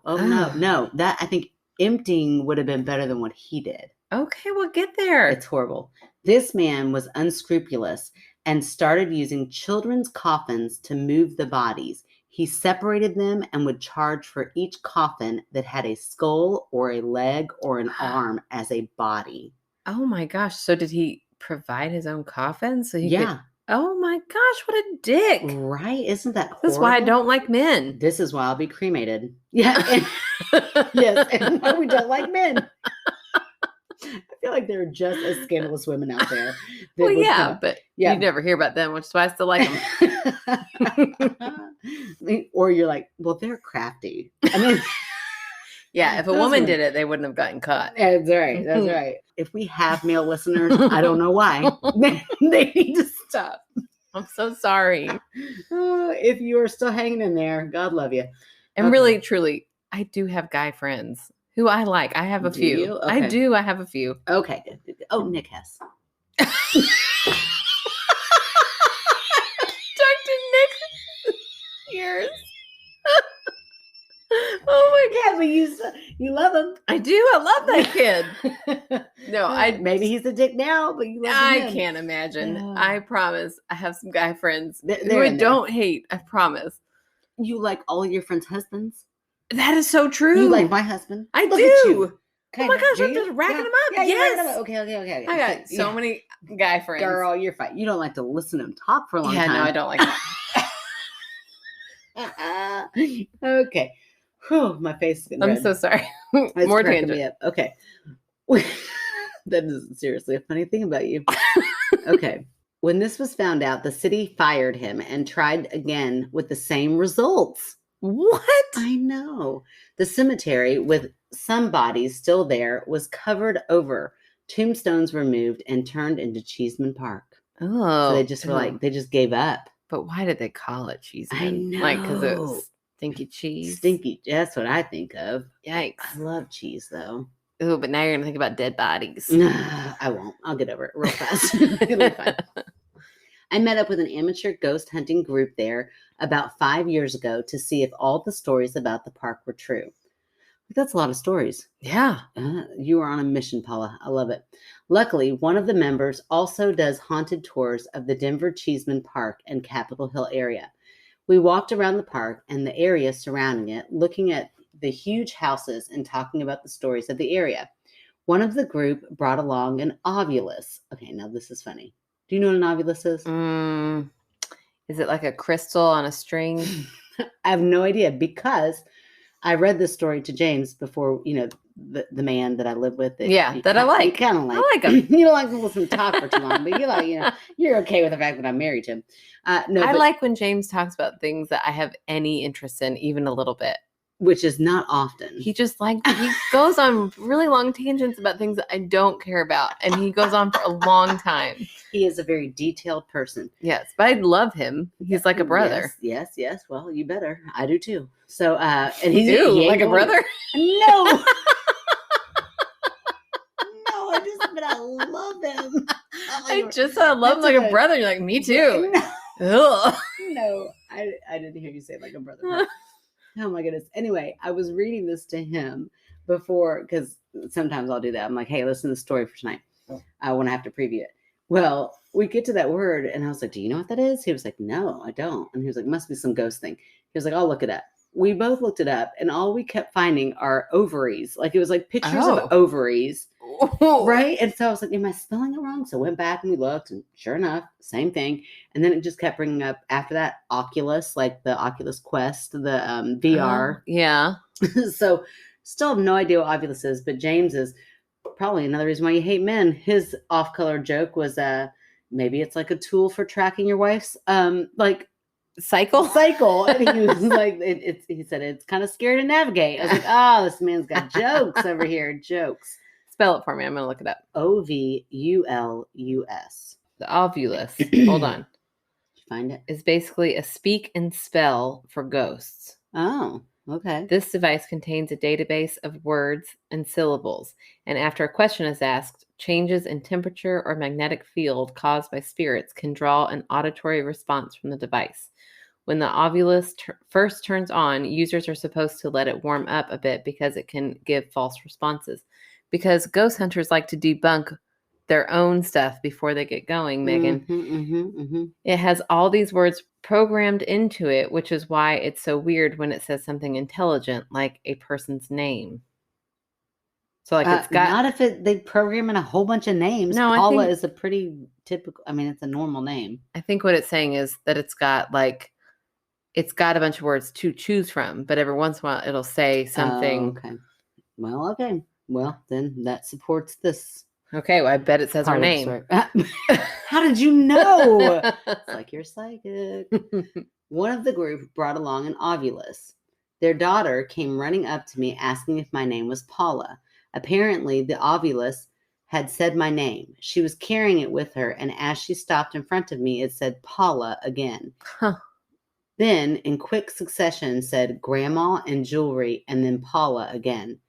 That I think emptying would have been better than what he did. Okay, we'll get there. It's horrible. This man was unscrupulous and started using children's coffins to move the bodies. He separated them and would charge for each coffin that had a skull or a leg or an arm as a body. Oh my gosh. So did he provide his own coffin? So he could... Oh my gosh, what a dick. Right? Isn't that horrible? This is why I don't like men. This is why I'll be cremated. Yeah. Yes. And why we don't like men. I feel like there are just as scandalous women out there. Well, yeah, but you never hear about them, which is why I still like them. Or you're like, well, they're crafty. I mean, yeah, if a woman did it, they wouldn't have gotten caught. That's right. That's right. If we have male listeners, I don't know why. They need to stop. I'm so sorry. If you are still hanging in there, God love you. And really, truly, I do have guy friends who I like. I have a few. Okay. I do. I have a few. Okay. Oh, Nick Hess. Dr. Nick ears. Oh my God. but you love him. I do. I love that kid. No, maybe he's a dick now, but you love him. I can't imagine. Yeah. I promise. I have some guy friends They're who I in there. don't hate. I promise. You like all your friends' husbands? That is so true. You like my husband? I Look do. At you. Oh my gosh, Do I'm you? just racking them up. Yeah, you're racking Yes. them up. Okay. I got so many guy friends. Girl, you're fine. You don't like to listen to them talk for a long time. No, I don't like that. Okay. Whew, my face is getting I'm red. so sorry. It's More cracking tangent. me up. Okay. That is seriously a funny thing about you. Okay. When this was found out, the city fired him and tried again with the same results. What? I know. The cemetery, with some bodies still there, was covered over, tombstones removed, and turned into Cheeseman Park. Oh. So they just were like, they just gave up. But why did they call it Cheeseman? I know. Like, because it was stinky cheese? Stinky. That's what I think of. Yikes. I love cheese, though. Ooh, but now you're going to think about dead bodies. I won't. I'll get over it real fast. It'll be fine. I met up with an amateur ghost hunting group there about 5 years ago to see if all the stories about the park were true. That's a lot of stories. Yeah. You are on a mission, Paula. I love it. Luckily, one of the members also does haunted tours of the Denver Cheeseman Park and Capitol Hill area. We walked around the park and the area surrounding it, looking at the huge houses and talking about the stories of the area. One of the group brought along an ovulus. Okay, now this is funny. Do you know what an ovulus is? Is it like a crystal on a string? I have no idea because I read this story to James before, the man that I live with. That I like. Kind of like. I like him. You don't like to listen to talk for too long, but you're okay with the fact that I'm married to him. I like when James talks about things that I have any interest in, even a little bit. Which is not often. He just he goes on really long tangents about things that I don't care about. And he goes on for a long time. He is a very detailed person. Yes, but I love him. He's like a brother. Yes. Well, you better. I do too. So, and he like a brother? No. But I love him. I love him like a brother. You're like, me too. No, I didn't hear you say like a brother. Oh my goodness. Anyway, I was reading this to him before, because sometimes I'll do that. I'm like, hey, listen to the story for tonight. I want to have to preview it. Well, we get to that word and I was like, do you know what that is? He was like, no, I don't. And he was like, must be some ghost thing. He was like, I'll look it up. We both looked it up and all we kept finding are ovaries. Like it was like pictures of ovaries. Right. And so I was like, am I spelling it wrong? So I went back and we looked and sure enough, same thing. And then it just kept bringing up after that Oculus, like the Oculus Quest, the VR. Yeah. So still have no idea what Oculus is, but James is probably another reason why you hate men. His off-color joke was maybe it's like a tool for tracking your wife's cycle. And he was like, he said it's kind of scary to navigate. I was like, oh, this man's got jokes over here. Jokes. Spell it for me. I'm going to look it up. Ovulus. The ovulus. Hold on. Did you find it? It's basically a speak and spell for ghosts. Oh, okay. This device contains a database of words and syllables, and after a question is asked, changes in temperature or magnetic field caused by spirits can draw an auditory response from the device. When the ovulus first turns on, users are supposed to let it warm up a bit because it can give false responses. Because ghost hunters like to debunk their own stuff before they get going, Megan. It has all these words programmed into it, which is why it's so weird when it says something intelligent, like a person's name. So like it's got... Not if they program in a whole bunch of names. No, Paula is a pretty typical... I mean, it's a normal name. I think what it's saying is that it's got a bunch of words to choose from, but every once in a while it'll say something. Okay. Well, okay. Well, then that supports this. Okay, well, I bet it says her name. How did you know? It's like you're psychic. One of the group brought along an ovulus. Their daughter came running up to me asking if my name was Paula. Apparently, the ovulus had said my name. She was carrying it with her, and as she stopped in front of me, it said Paula again. Huh. Then, in quick succession, said Grandma and jewelry, and then Paula again.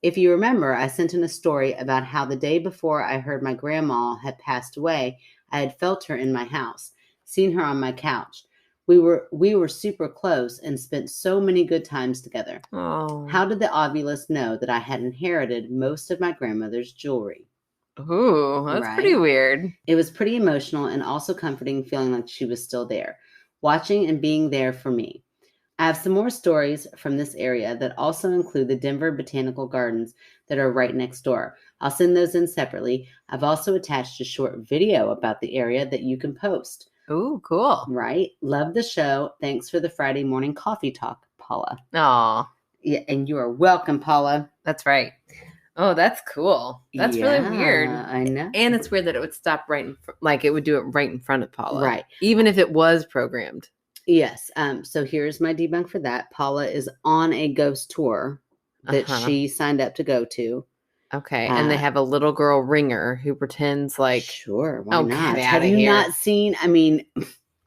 If you remember, I sent in a story about how the day before I heard my grandma had passed away, I had felt her in my house, seen her on my couch. We were super close and spent so many good times together. Oh. How did the ovulus know that I had inherited most of my grandmother's jewelry? Ooh, that's pretty Right. weird. It was pretty emotional and also comforting, feeling like she was still there, watching and being there for me. I have some more stories from this area that also include the Denver Botanical Gardens that are right next door. I'll send those in separately. I've also attached a short video about the area that you can post. Ooh, cool. Right? Love the show. Thanks for the Friday morning coffee talk, Paula. Aw, Yeah, and you are welcome, Paula. that's right. Oh, that's cool. That's really weird. I know. And it's weird that it would stop right in like it would do it right in front of Paula. Right. Even if it was programmed. Yes. So here's my debunk for that. Paula is on a ghost tour that she signed up to go to. Okay. And they have a little girl ringer who pretends like, sure, why oh, not? get Have outta you here. not seen? I mean,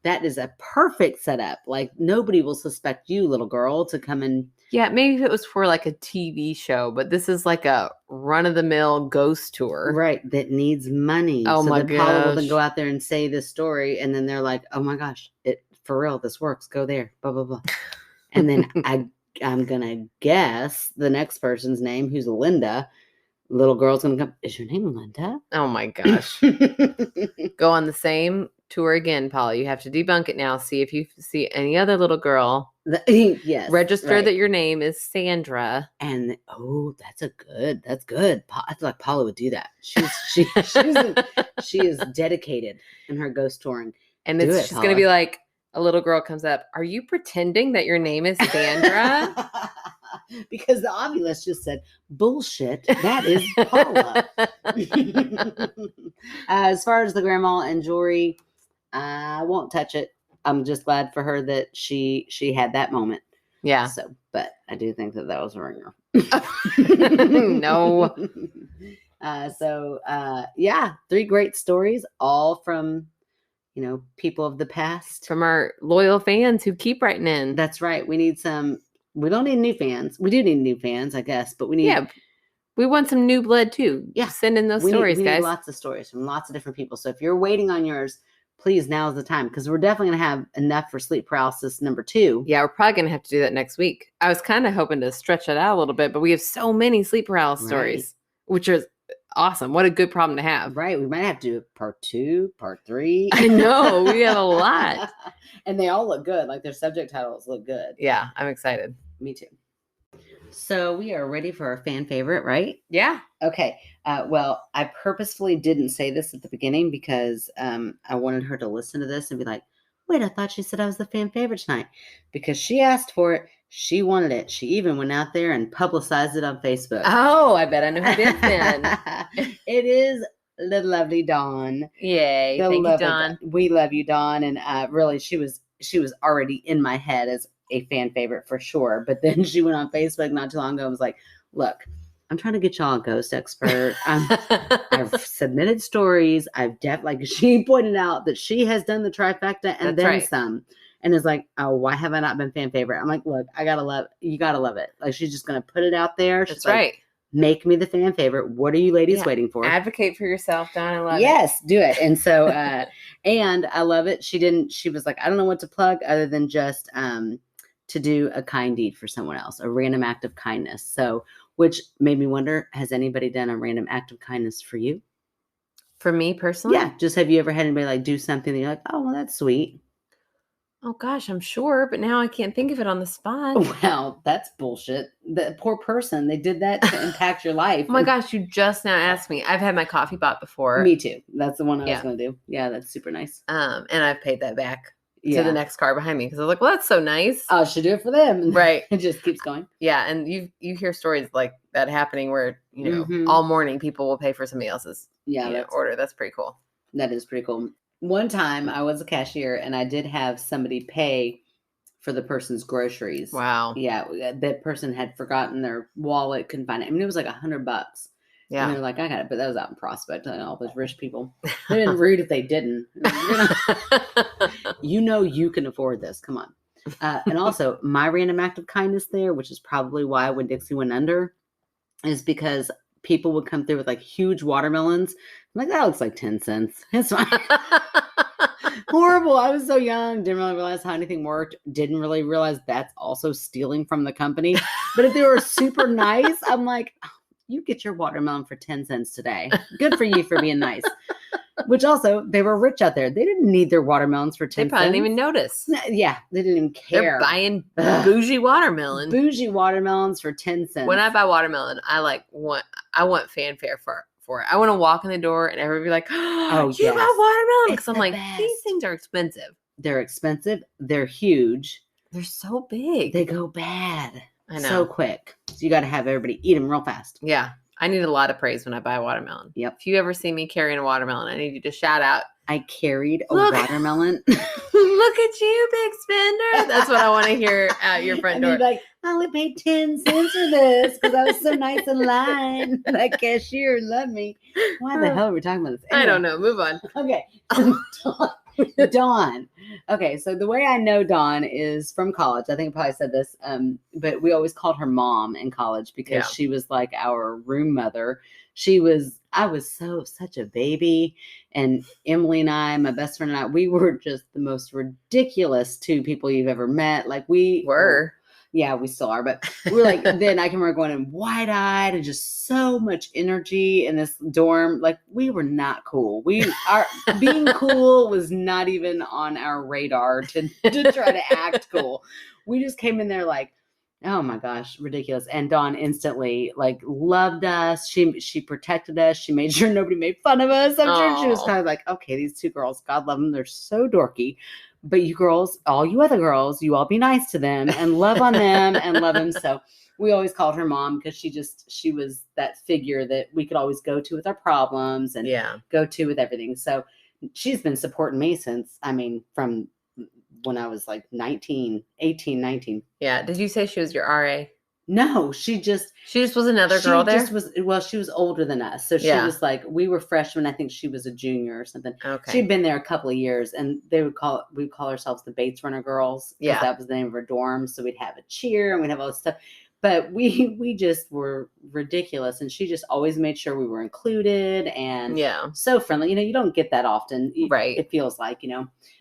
that is a perfect setup. Like nobody will suspect you, little girl, to come and. Yeah, maybe if it was for like a TV show, but this is like a run-of-the-mill ghost tour. Right, that needs money. Oh so my that Paula will gosh. then go out there and say this story, and then they're like, "Oh my gosh, it for real, this works. Go there, blah blah blah." And then I'm gonna guess the next person's name, who's Linda. Little girl's gonna come. Is your name Linda? Oh my gosh. Go on the same tour again, Paula. You have to debunk it now. See if you see any other little girl. Yes. Register right. that your name is Sandra. And that's good. I feel like Paula would do that. She is dedicated in her ghost touring. And Do it's it, just going to be Paula. like a little girl comes up. Are you pretending that your name is Sandra? Because the ovulus just said, bullshit. That is Paula. As far as the grandma and jewelry, I won't touch it. I'm just glad for her that she had that moment. Yeah. So, but I do think that was a ringer. No. Yeah, 3 great stories, all from, people of the past. From our loyal fans who keep writing in. That's right. We don't need new fans. We do need new fans, I guess, but we need. Yeah. We want some new blood too. Yeah. Send in those stories, we guys. need lots of stories from lots of different people. So if you're waiting on yours, please, now's the time, because we're definitely going to have enough for sleep paralysis number 2. Yeah, we're probably going to have to do that next week. I was kind of hoping to stretch it out a little bit, but we have so many sleep paralysis stories, which is awesome. What a good problem to have. Right. We might have to do part 2, part 3. I know. We have a lot. And they all look good. Like their subject titles look good. Yeah, I'm excited. Me too. So we are ready for our fan favorite, right? Yeah. Okay. Well, I purposefully didn't say this at the beginning because I wanted her to listen to this and be like, wait, I thought she said I was the fan favorite tonight. Because she asked for it. She wanted it. She even went out there and publicized it on Facebook. Oh, I bet I know who it is then. It is the lovely Dawn. Yay. Thank you, Dawn. We love you, Dawn. And really, she was already in my head as a fan favorite for sure. But then she went on Facebook not too long ago and was like, look, I'm trying to get y'all a ghost expert. I've submitted stories. She pointed out that she has done the trifecta and then some. And is like, oh, why have I not been fan favorite? I'm like, look, you gotta love it. Like she's just gonna put it out there. She's That's right. Like, make me the fan favorite. What are you ladies waiting for? Advocate for yourself, Dawn. I love it. Yes, do it. And so, and I love it. She was like, I don't know what to plug other than just to do a kind deed for someone else, a random act of kindness. So, which made me wonder, has anybody done a random act of kindness for you? For me personally? Yeah. Just have you ever had anybody like do something that you're like, oh, well, that's sweet. Oh gosh, I'm sure, but now I can't think of it on the spot. Well, that's bullshit. The poor person, they did that to impact your life. Oh my gosh, you just now asked me. I've had my coffee bought before. Me too. That's the one I was going to do. Yeah, that's super nice. And I've paid that back to the next car behind me because I was like, well, that's so nice. I should do it for them. Right. It just keeps going. Yeah, and you hear stories like that happening where, all morning people will pay for somebody else's order. That's pretty cool. That is pretty cool. One time I was a cashier and I did have somebody pay for the person's groceries. Wow. Yeah. That person had forgotten their wallet, couldn't find it. I mean, it was like $100. Yeah. And they're like, I got it. But that was out in Prospect. All those rich people. They didn't rude if they didn't. You can afford this. Come on. And also my random act of kindness there, which is probably why when Dixie went under, is because people would come through with like huge watermelons. I'm like, that looks like 10 cents. It's fine. Horrible. I was so young, didn't really realize how anything worked, didn't really realize that's also stealing from the company. But if they were super nice, I'm like, "Oh, you get your watermelon for 10 cents today. Good for you for being nice." Which also, they were rich out there. They didn't need their watermelons for 10 They probably cents. didn't even notice. Yeah, they didn't even care. They're buying bougie watermelon. Bougie watermelons for 10 cents. When I buy watermelon, I want fanfare for it. I want to walk in the door and everybody be like, "Oh, you yes. got watermelon?" It's Because I'm the like, best. these things are expensive. They're expensive. They're huge. They're so big. They go bad. I know. So quick. So you got to have everybody eat them real fast. Yeah. I need a lot of praise when I buy a watermelon. Yep. If you ever see me carrying a watermelon, I need you to shout out, I carried a Look. watermelon. "Look at you, big spender." That's what I want to hear at your front And door. you'd be like, "I only paid 10 cents for this because I was so nice in line. That cashier loved me." Why the hell are we talking about this? I don't know. Move on. Okay. Dawn. Okay, so the way I know Dawn is from college. I think I probably said this, but we always called her mom in college because Yeah. she was like our room mother. I was such a baby, and Emily and I, my best friend and I, we were just the most ridiculous two people you've ever met. Like we Were. Yeah, we still are, but we're like, then I can remember going in wide-eyed and just so much energy in this dorm. Like we were not cool. Being cool was not even on our radar to try to act cool. We just came in there like, oh my gosh, ridiculous. And Dawn instantly like loved us. She protected us. She made sure nobody made fun of us. I'm sure she was Aw. kind of like, okay, these two girls, God love them. They're so dorky. But you girls, all you other girls, you all be nice to them and love on them and love them. So we always called her mom because she was that figure that we could always go to with our problems and Yeah. go to with everything. So she's been supporting me since, from when I was like 18, 19. Yeah. Did you say she was your RA? No, she just was another girl there? She was older than us. So she Yeah. was like, we were freshmen. I think she was a junior or something. Okay. She'd been there a couple of years, and we'd call ourselves the Bates Runner Girls. Yeah. That was the name of our dorm. So we'd have a cheer and we'd have all this stuff. But we just were ridiculous. And she just always made sure we were included and Yeah. so friendly. You don't get that often. Right. It feels like,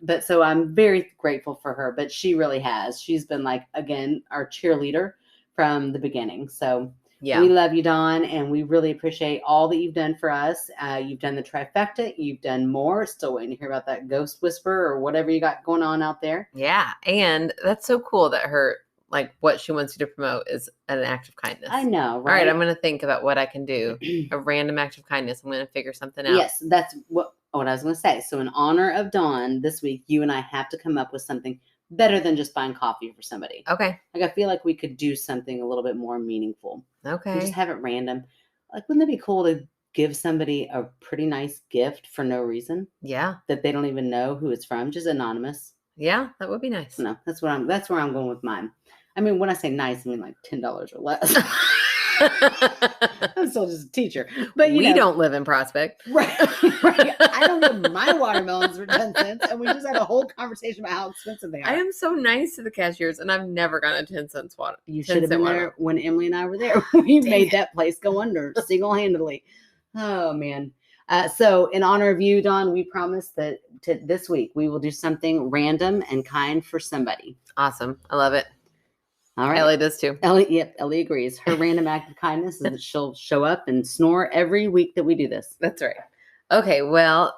But so I'm very grateful for her. But she really has. She's been like, again, our cheerleader from the beginning. So Yeah. we love you, Dawn, and we really appreciate all that you've done for us. You've done the trifecta. You've done more. Still waiting to hear about that ghost whisperer or whatever you got going on out there. Yeah. And that's so cool that what she wants you to promote is an act of kindness. I know, All right? right. I'm going to think about what I can do. A random act of kindness. I'm going to figure something out. Yes, that's what I was going to say. So in honor of Dawn, this week, you and I have to come up with something better than just buying coffee for somebody. Okay. Like, I feel like we could do something a little bit more meaningful. Okay. And just have it random. Like, wouldn't it be cool to give somebody a pretty nice gift for no reason Yeah. that they don't even know who it's from, just anonymous? Yeah. That would be nice. No, that's where I'm going with mine. I mean, when I say nice, I mean like $10 or less. I'm still just a teacher, but we don't live in Prospect. Right. I don't get my watermelons for 10 cents, and we just had a whole conversation about how expensive they are. I am so nice to the cashiers, and I've never gotten a 10 cents water. You should have been there when Emily and I were there. We made that place go under single-handedly. Oh man. So in honor of you, Dawn, we promise that this week we will do something random and kind for somebody. Awesome. I love it. All right. Ellie does too. Ellie agrees. Her random act of kindness is that she'll show up and snore every week that we do this. That's right. Okay, well,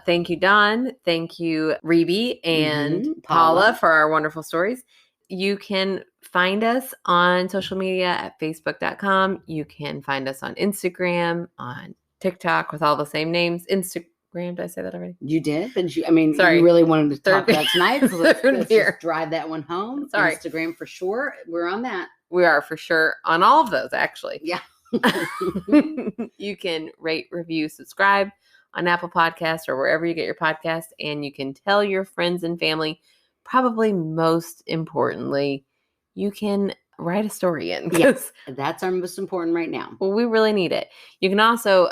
thank you, Dawn. Thank you, Rebe and Paula for our wonderful stories. You can find us on social media at facebook.com. You can find us on Instagram, on TikTok with all the same names. Instagram, did I say that already? You did? But you Sorry. really wanted to talk about tonight, so let's Here. just drive that one home. Sorry. Instagram for sure. We're on that. We are for sure on all of those, actually. Yeah. You can rate, review, subscribe on Apple Podcasts or wherever you get your podcast, and you can tell your friends and family. Probably most importantly, you can write a story in. Yes, that's our most important right now. Well, we really need it. You can also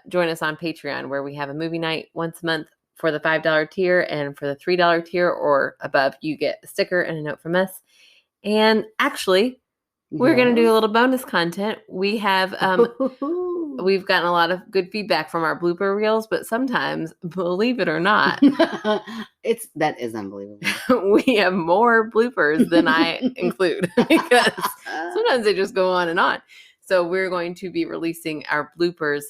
join us on Patreon, where we have a movie night once a month for the $5 tier, and for the $3 tier or above, you get a sticker and a note from us. And actually, we're going to do a little bonus content. We have we've gotten a lot of good feedback from our blooper reels, but sometimes, believe it or not, That is unbelievable. we have more bloopers than I include because sometimes they just go on and on. So we're going to be releasing our bloopers,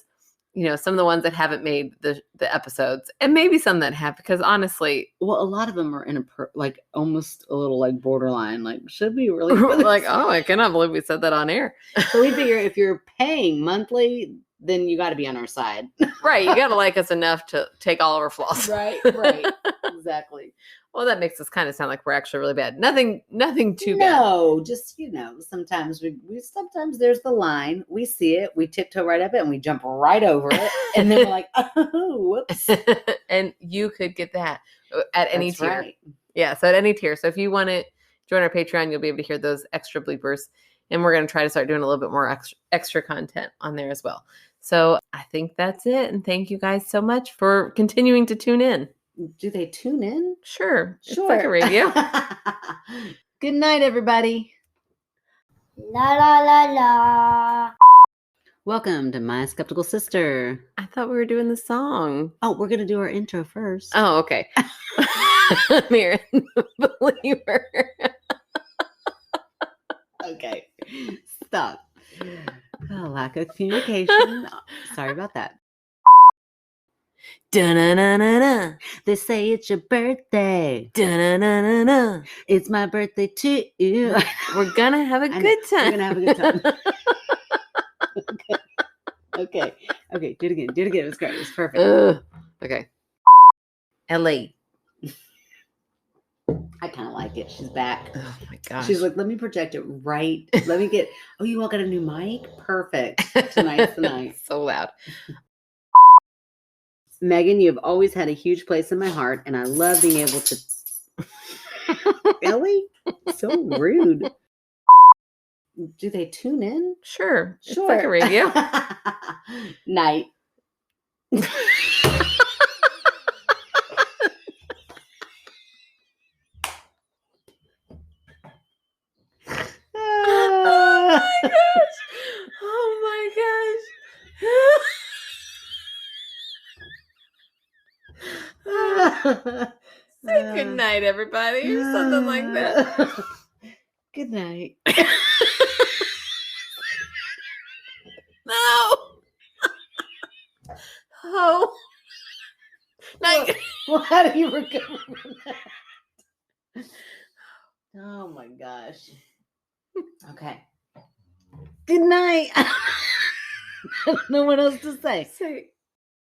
some of the ones that haven't made the episodes, and maybe some that have, because honestly, well, a lot of them are in like almost a little like borderline. Like, should we really put this? like, oh, I cannot believe we said that on air. So we figure if you're paying monthly, then you got to be on our side. Right. You got to like us enough to take all of our flaws. Right. Exactly. Well, that makes us kind of sound like we're actually really bad. Nothing too bad. No, just, sometimes sometimes there's the line. We see it. We tiptoe right up it and we jump right over it. And then we're like, oh, whoops. And you could get that at any That's tier. right. Yeah. So at any tier. So if you want to join our Patreon, you'll be able to hear those extra bloopers. And we're going to try to start doing a little bit more extra content on there as well. So I think that's it. And thank you guys so much for continuing to tune in. Do they tune in? Sure. It's like a radio. Good night, everybody. La la la la. Welcome to My Skeptical Sister. I thought we were doing the song. Oh, we're going to do our intro first. Oh, okay. Miriam, believer. Okay. Stop. Lack of communication. Sorry about that. Da-na-na-na-na. They say it's your birthday. Da-na-na-na-na. It's my birthday too. We're gonna have a good time. We're gonna have a good time. Okay. Do it again. It was great. It was perfect. Okay. LA. I kind of like it. She's back. Oh my gosh. She's like, let me project it right. Let me get. Oh, you all got a new mic? Perfect. Tonight's the night. So loud. Megan, you have always had a huge place in my heart, and I love being able to. Ellie? So rude. Do they tune in? Sure. It's like a radio. Night. Oh my gosh. Say good night, everybody, or something like that. Good night. No. Oh. Night. Well, how do you recover from that? Oh my gosh. Okay. Good night. I don't know what else to say. Say